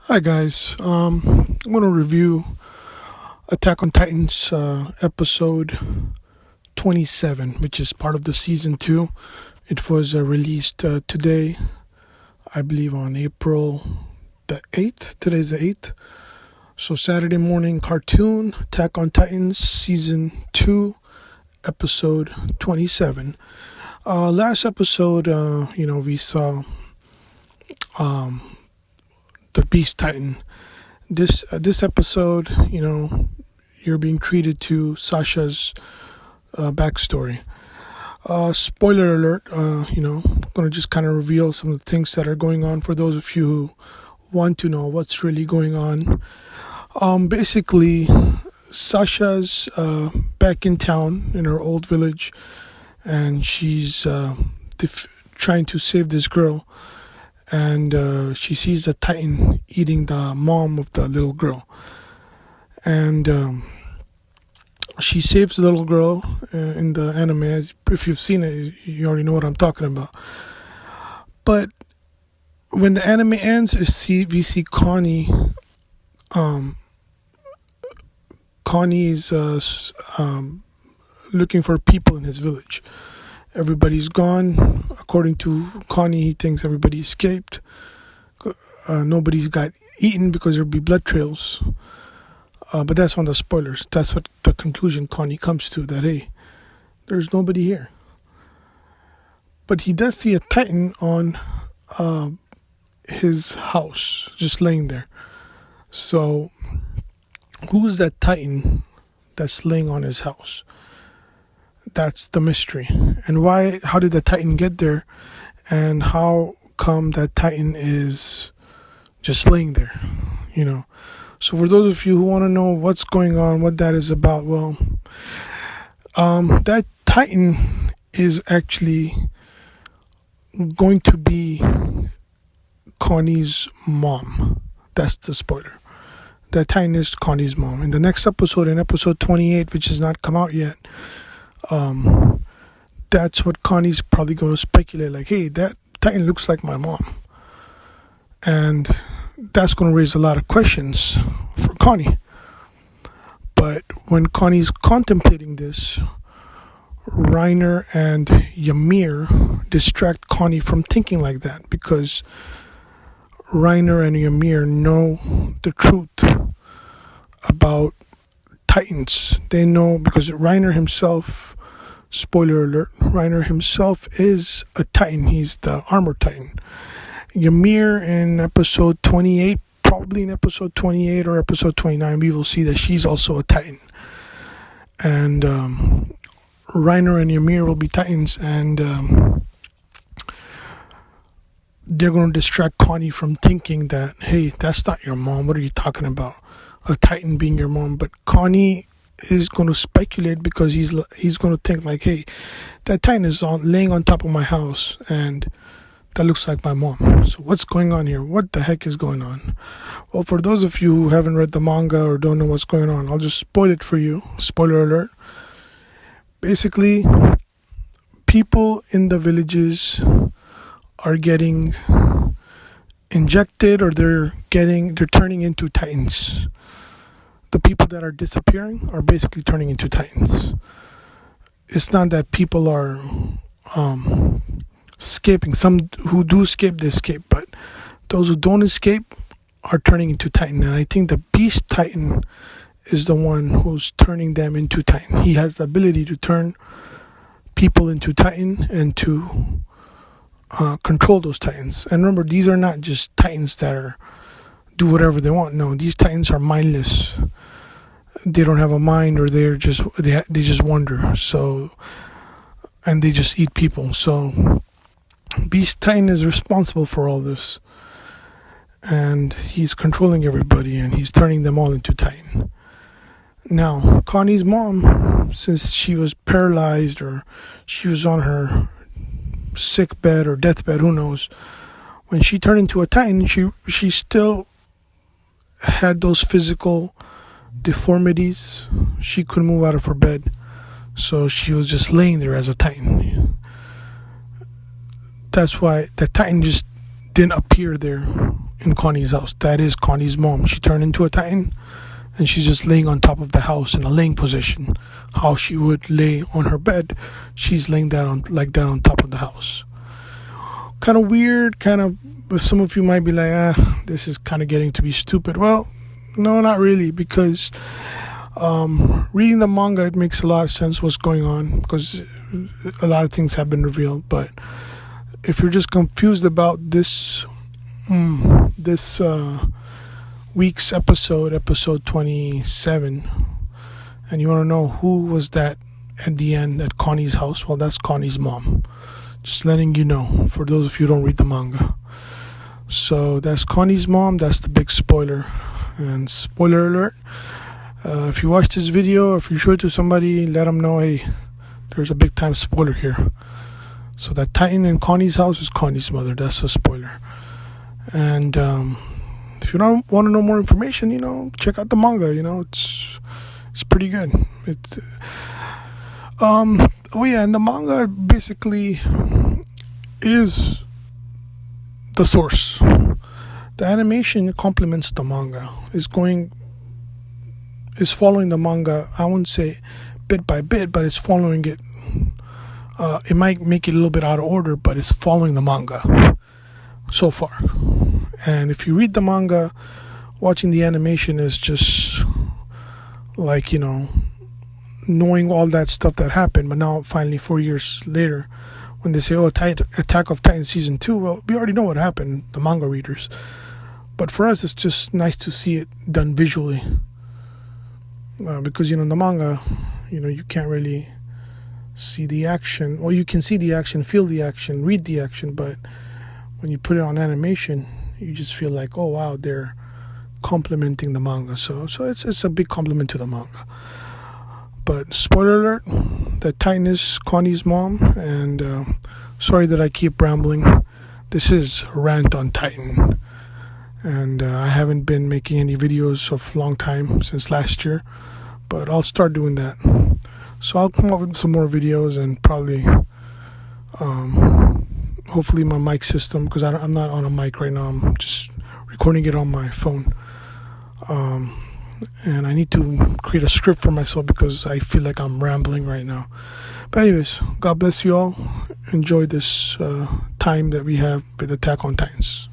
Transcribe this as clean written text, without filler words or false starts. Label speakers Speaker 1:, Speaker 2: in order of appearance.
Speaker 1: Hi guys. I'm going to review Attack on Titans episode 27, which is part of the season 2. It was released today, I believe on April the 8th. Today's the 8th. So Saturday morning cartoon, Attack on Titans season 2, episode 27. Last episode, we saw the Beast Titan. This episode, you're being treated to Sasha's backstory. Spoiler alert, I'm going to just kind of reveal some of the things that are going on for those of you who want to know what's really going on. Basically, Sasha's back in town in her old village, and she's trying to save this girl. And she sees the Titan eating the mom of the little girl. And she saves the little girl in the anime. If you've seen it, you already know what I'm talking about. But when the anime ends, we see Connie. Connie is looking for people in his village. Everybody's gone. According to Connie, he thinks everybody escaped. Nobody's got eaten because there'll be blood trails. But that's on the spoilers. That's what the conclusion Connie comes to, that, hey, there's nobody here. But he does see a Titan on his house, just laying there. So, who is that Titan that's laying on his house? That's the mystery. And how did the Titan get there? And how come that Titan is just laying there? So for those of you who want to know what's going on, what that is about, well, that Titan is actually going to be Connie's mom. That's the spoiler. That Titan is Connie's mom. In the next episode, in episode 28, which has not come out yet, that's what Connie's probably going to speculate, like, hey, that Titan looks like my mom. And that's going to raise a lot of questions for Connie. But when Connie's contemplating this, Reiner and Ymir distract Connie from thinking like that, because Reiner and Ymir know the truth about Titans. They know, because Reiner himself, spoiler alert, Reiner himself is a Titan. He's the armor Titan. Ymir in episode 28, probably in episode 28 or episode 29, we will see that she's also a Titan. And Reiner and Ymir will be Titans, and they're going to distract Connie from thinking that, hey, that's not your mom. What are you talking about? A Titan being your mom. But Connie is going to speculate, because he's going to think like, hey, that Titan is laying on top of my house, and that looks like my mom. So what's going on here? What the heck is going on? Well, for those of you who haven't read the manga or don't know what's going on, I'll just spoil it for you. Spoiler alert. Basically, people in the villages are getting injected, or they're turning into Titans. The people that are disappearing are basically turning into Titans. It's not that people are escaping. Some who do escape, they escape, but those who don't escape are turning into Titan. And I think the Beast Titan is the one who's turning them into Titan. He has the ability to turn people into Titan and to control those Titans. And remember, these are not just Titans that do whatever they want. No, these Titans are mindless. They don't have a mind, or they just wander. So, and they just eat people. So, Beast Titan is responsible for all this, and he's controlling everybody, and he's turning them all into Titan. Now, Connie's mom, since she was paralyzed, or she was on her sick bed or deathbed, who knows, when she turned into a Titan, she still had those physical deformities. She couldn't move out of her bed, so she was just laying there as a Titan. That's why the Titan just didn't appear there in Connie's house. That is Connie's mom. She turned into a Titan, and she's just laying on top of the house in a laying position. How she would lay on her bed, she's laying that on like that on top of the house. Kind of weird. Kind of. Some of you might be like, this is kind of getting to be stupid. Well, no, not really, because reading the manga, it makes a lot of sense what's going on, because a lot of things have been revealed. But if you're just confused about this week's episode 27, and you want to know who was that at the end at Connie's house, well, that's Connie's mom. Just letting you know, for those of you who don't read the manga. So that's Connie's mom. That's the big spoiler. And spoiler alert, if you watch this video, if you show it to somebody, let them know, hey, there's a big time spoiler here. So that Titan in Connie's house is Connie's mother. That's a spoiler. And if you don't want to know more information, check out the manga. It's pretty good. And the manga basically is the source. The animation complements the manga. Is following the manga. I wouldn't say bit by bit, but it's following it. It might make it a little bit out of order, but it's following the manga so far. And if you read the manga, watching the animation is just like, knowing all that stuff that happened. But now, finally, 4 years later, when they say, Attack of Titan Season 2, well, we already know what happened, the manga readers. But for us, it's just nice to see it done visually. Because, in the manga, you can't really see the action. Well, you can see the action, feel the action, read the action. But when you put it on animation, you just feel like, oh, wow, they're complementing the manga. So it's a big compliment to the manga. But spoiler alert, the Titan is Connie's mom, and sorry that I keep rambling. This is Rant on Titan, and I haven't been making any videos of a long time, since last year, but I'll start doing that. So I'll come up with some more videos, and probably, hopefully my mic system, because I'm not on a mic right now, I'm just recording it on my phone. And I need to create a script for myself because I feel like I'm rambling right now. But anyways, God bless you all. Enjoy this time that we have with Attack on Titans.